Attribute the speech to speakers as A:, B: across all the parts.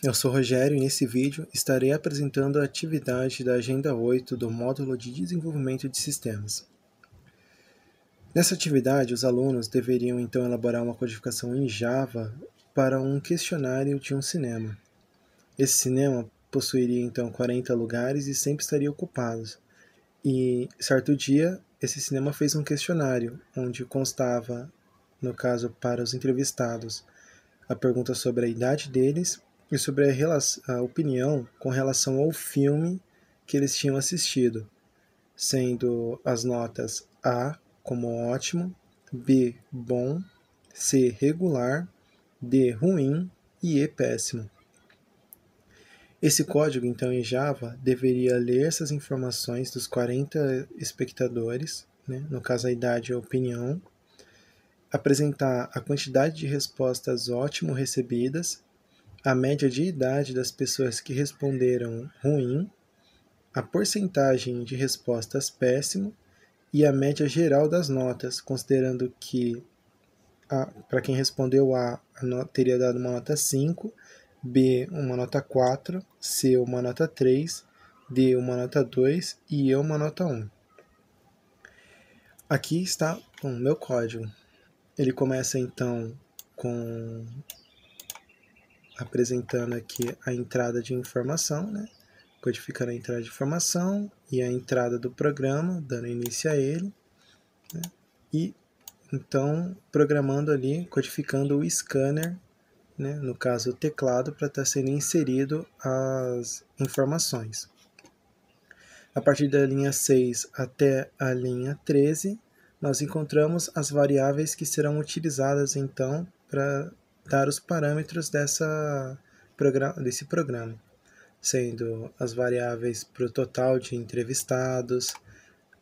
A: Eu sou Rogério e nesse vídeo estarei apresentando a atividade da Agenda 8 do Módulo de Desenvolvimento de Sistemas. Nessa atividade, os alunos deveriam então elaborar uma codificação em Java para um questionário de um cinema. Esse cinema possuiria então 40 lugares e sempre estaria ocupado. E certo dia, esse cinema fez um questionário, onde constava, no caso para os entrevistados, a pergunta sobre a idade deles e sobre a opinião com relação ao filme que eles tinham assistido, sendo as notas A como ótimo, B bom, C regular, D ruim e E péssimo. Esse código, então, em Java, deveria ler essas informações dos 40 espectadores, né, no caso a idade e a opinião, apresentar a quantidade de respostas ótimo recebidas, a média de idade das pessoas que responderam ruim, a porcentagem de respostas péssimo e a média geral das notas, considerando que para quem respondeu A teria dado uma nota 5, B uma nota 4, C uma nota 3, D uma nota 2 e E uma nota 1. Aqui está o meu código. Ele começa então com apresentando aqui a entrada de informação, né? Codificando a entrada de informação e a entrada do programa, dando início a ele, né? E então programando ali, codificando o scanner, né? No caso o teclado, para estar sendo inserido as informações. A partir da linha 6 até a linha 13, nós encontramos as variáveis que serão utilizadas então para dar os parâmetros desse programa, sendo as variáveis para o total de entrevistados,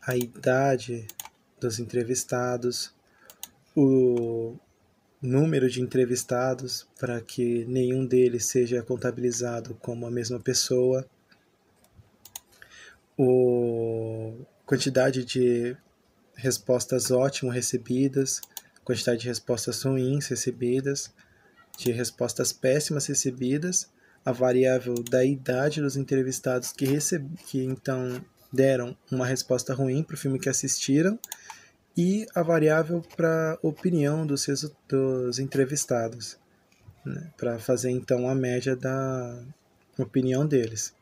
A: a idade dos entrevistados, o número de entrevistados para que nenhum deles seja contabilizado como a mesma pessoa, a quantidade de respostas ótimo recebidas, quantidade de respostas ruins recebidas, de respostas péssimas recebidas, a variável da idade dos entrevistados que então deram uma resposta ruim para o filme que assistiram, e a variável para opinião dos entrevistados, né, para fazer então a média da opinião deles.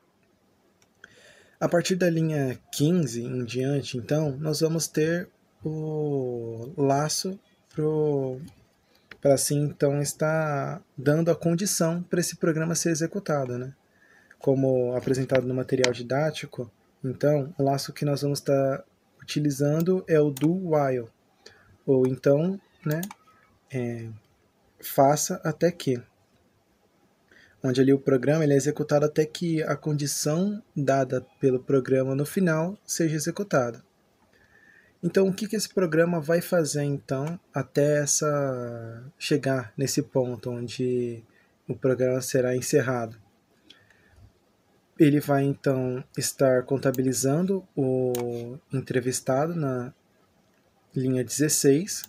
A: A partir da linha 15 em diante, então, nós vamos ter o laço para assim então estar dando a condição para esse programa ser executado, né? Como apresentado no material didático, então o laço que nós vamos estar utilizando é o do while, ou então, né, faça até que, onde ali o programa ele é executado até que a condição dada pelo programa no final seja executada. Então, o que esse programa vai fazer então até chegar nesse ponto onde o programa será encerrado? Ele vai então estar contabilizando o entrevistado na linha 16,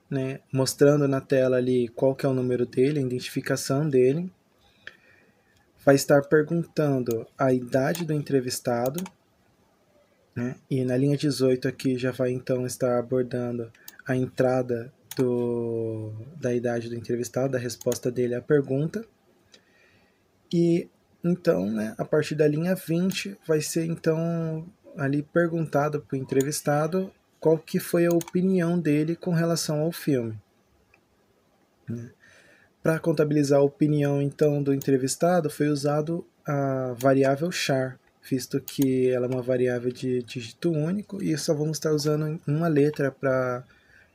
A: né, mostrando na tela ali qual que é o número dele, a identificação dele. Vai estar perguntando a idade do entrevistado, né? E na linha 18 aqui já vai então estar abordando a entrada da idade do entrevistado, da resposta dele à pergunta. E então, né, a partir da linha 20 vai ser então ali perguntado para o entrevistado qual que foi a opinião dele com relação ao filme, né? Para contabilizar a opinião então do entrevistado foi usado a variável char, visto que ela é uma variável de dígito único e só vamos estar usando uma letra para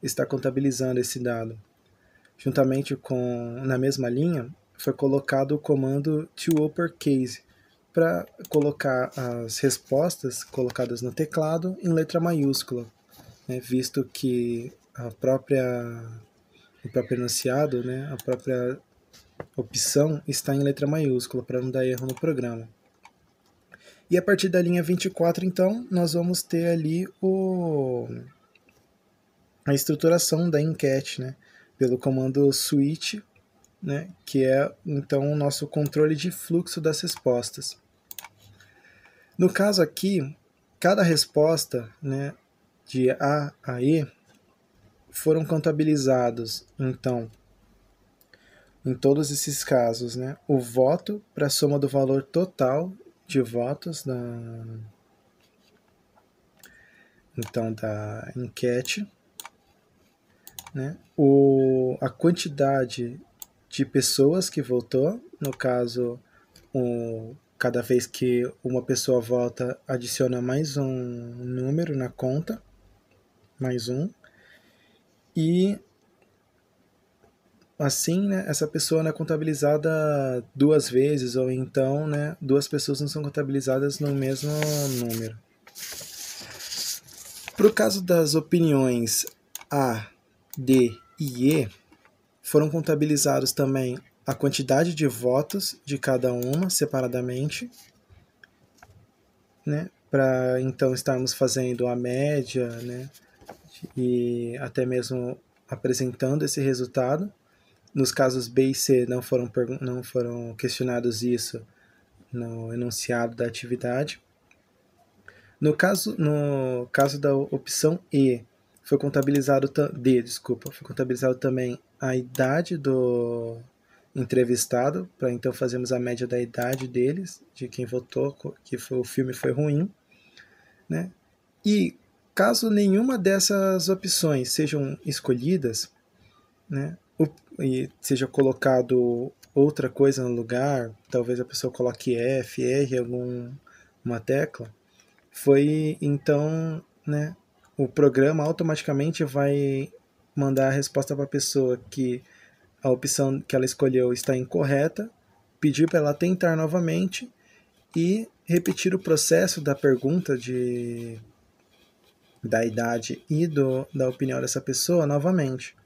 A: estar contabilizando esse dado. Juntamente com, na mesma linha, foi colocado o comando toUpperCase para colocar as respostas colocadas no teclado em letra maiúscula, né, visto que o próprio enunciado, né, a própria opção está em letra maiúscula para não dar erro no programa. E a partir da linha 24, então, nós vamos ter ali a estruturação da enquete, né, pelo comando switch né, que é então o nosso controle de fluxo das respostas. No caso aqui, cada resposta, né, de A a E foram contabilizados, então, em todos esses casos, né, o voto para a soma do valor total de votos da enquete, né, a quantidade de pessoas que votou, no caso, cada vez que uma pessoa vota, adiciona mais um número na conta, mais um, e assim, né, essa pessoa não é contabilizada duas vezes, ou então, né, duas pessoas não são contabilizadas no mesmo número. Para o caso das opiniões A, D e E, foram contabilizados também a quantidade de votos de cada uma separadamente, né, para então estarmos fazendo a média, né, e até mesmo apresentando esse resultado. Nos casos B e C não foram questionados isso no enunciado da atividade. No caso da opção E, foi contabilizado também a idade do entrevistado, para então fazermos a média da idade deles, de quem votou que o filme foi ruim, né? E caso nenhuma dessas opções sejam escolhidas, né, e seja colocado outra coisa no lugar, talvez a pessoa coloque F, R, alguma tecla, foi então, né, o programa automaticamente vai mandar a resposta para a pessoa que a opção que ela escolheu está incorreta, pedir para ela tentar novamente e repetir o processo da pergunta da idade e da opinião dessa pessoa novamente.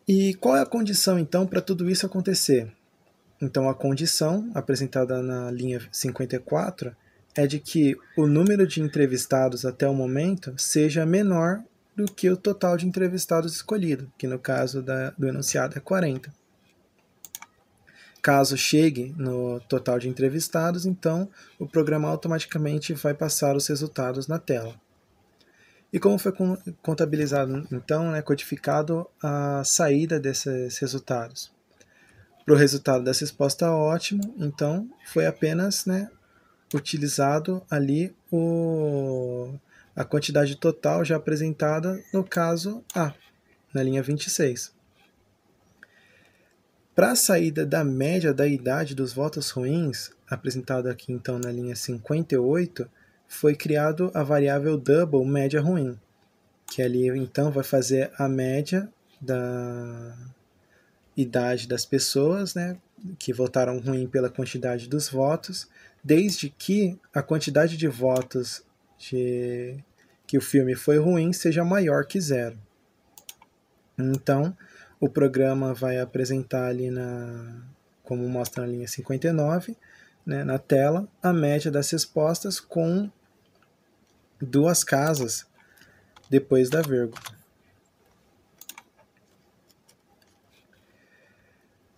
A: E qual é a condição, então, para tudo isso acontecer? Então, a condição, apresentada na linha 54, é de que o número de entrevistados até o momento seja menor do que o total de entrevistados escolhido, que no caso do enunciado é 40. Caso chegue no total de entrevistados, então o programa automaticamente vai passar os resultados na tela. E como foi contabilizado, então, né, codificado a saída desses resultados? Para o resultado dessa resposta ótimo, então foi apenas, né, utilizado ali a quantidade total já apresentada no caso A, na linha 26. Para a saída da média da idade dos votos ruins, apresentado aqui então na linha 58, foi criado a variável double média ruim, que ali então vai fazer a média da idade das pessoas, né, que votaram ruim pela quantidade dos votos, desde que a quantidade de votos que o filme foi ruim seja maior que 0. Então, o programa vai apresentar ali, como mostra na linha 59, né, na tela, a média das respostas com duas casas depois da vírgula.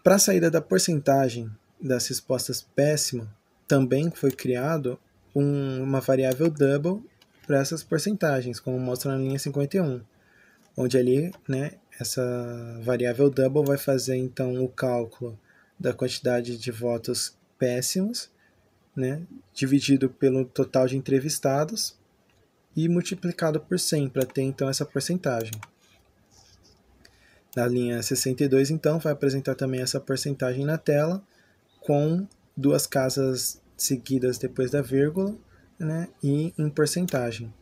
A: Para a saída da porcentagem das respostas péssimo, também foi criado uma variável double para essas porcentagens, como mostra na linha 51, onde ali, né, essa variável double vai fazer então o cálculo da quantidade de votos péssimos, né, dividido pelo total de entrevistados e multiplicado por 100 para ter então essa porcentagem. Na linha 62, então, vai apresentar também essa porcentagem na tela, com duas casas seguidas depois da vírgula, né, e em porcentagem.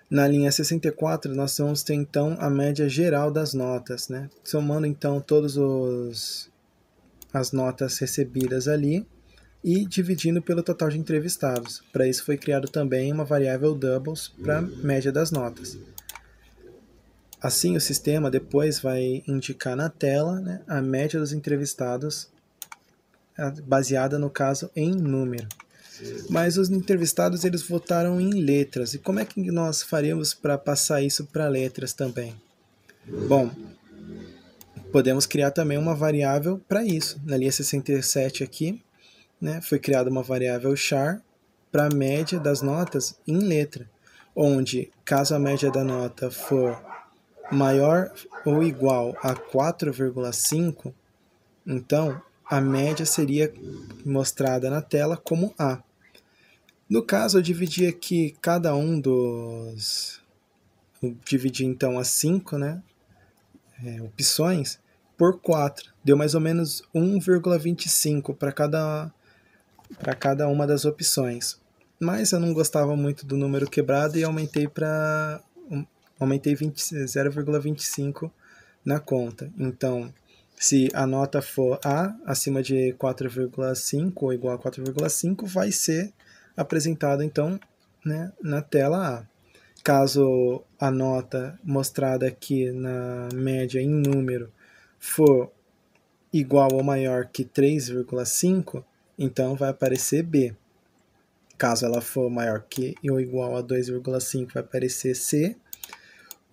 A: Na linha 64, nós vamos ter, então, a média geral das notas, né, somando, então, todas as notas recebidas ali e dividindo pelo total de entrevistados. Para isso foi criado também uma variável doubles para a média das notas. Assim, o sistema depois vai indicar na tela, né, a média dos entrevistados, baseada, no caso, em número. Mas os entrevistados, eles votaram em letras. E como é que nós faríamos para passar isso para letras também? Bom, podemos criar também uma variável para isso. Na linha 67 aqui, né, foi criada uma variável char para a média das notas em letra, onde caso a média da nota for maior ou igual a 4,5, então a média seria mostrada na tela como A. No caso, eu dividi aqui cada um dos... Eu dividi então as 5, né, opções por 4. Deu mais ou menos 1,25 para cada uma das opções. Mas eu não gostava muito do número quebrado e aumentei 0,25 na conta. Então, se a nota for A, acima de 4,5 ou igual a 4,5, vai ser apresentado então, né, na tela A. Caso a nota mostrada aqui na média em número for igual ou maior que 3,5, então vai aparecer B. Caso ela for maior que ou igual a 2,5, vai aparecer C,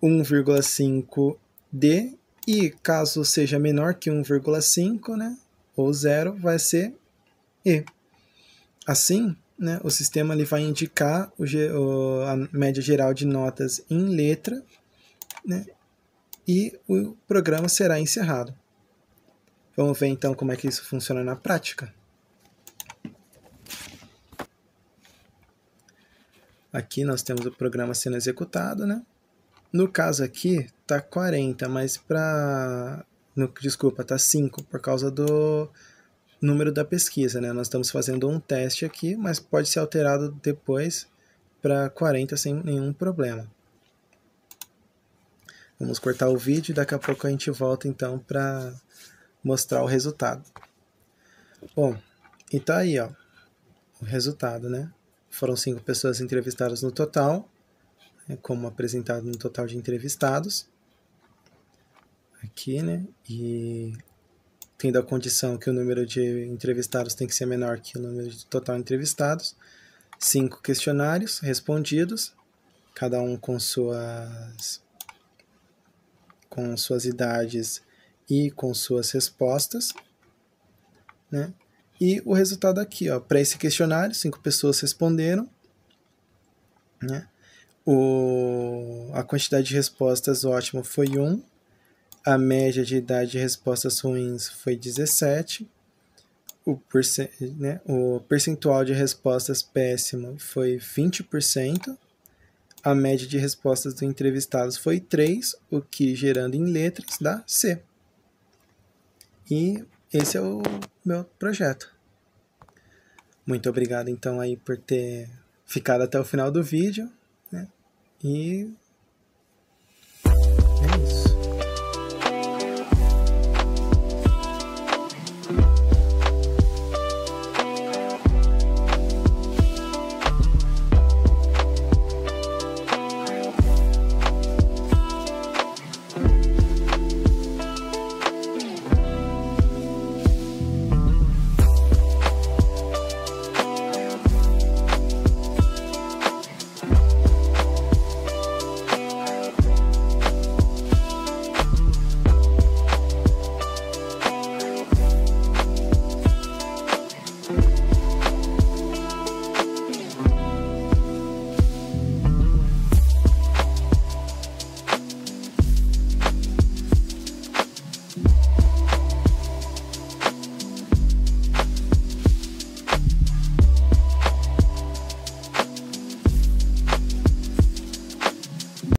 A: 1,5 D, e caso seja menor que 1,5, né, ou 0, vai ser E. Assim, né, o sistema ele vai indicar a média geral de notas em letra, né, e o programa será encerrado. Vamos ver então como é que isso funciona na prática. Aqui nós temos o programa sendo executado, né? No caso aqui tá 40, mas desculpa, tá 5 por causa do número da pesquisa, né? Nós estamos fazendo um teste aqui, mas pode ser alterado depois para 40 sem nenhum problema. Vamos cortar o vídeo e daqui a pouco a gente volta então para mostrar o resultado. Bom, e tá aí, ó, o resultado, né? Foram 5 pessoas entrevistadas no total, né, como apresentado no total de entrevistados. Aqui, né? E tendo a condição que o número de entrevistados tem que ser menor que o número de total entrevistados. 5 questionários respondidos, cada um com suas idades e com suas respostas, né? E o resultado aqui, ó, para esse questionário, 5 pessoas responderam, né? A quantidade de respostas ótima foi 1, a média de idade de respostas ruins foi 17, o percentual de respostas péssimo foi 20%, a média de respostas dos entrevistados foi 3, o que, gerando em letras, dá C. E esse é o meu projeto. Muito obrigado, então, aí por ter ficado até o final do vídeo, né? E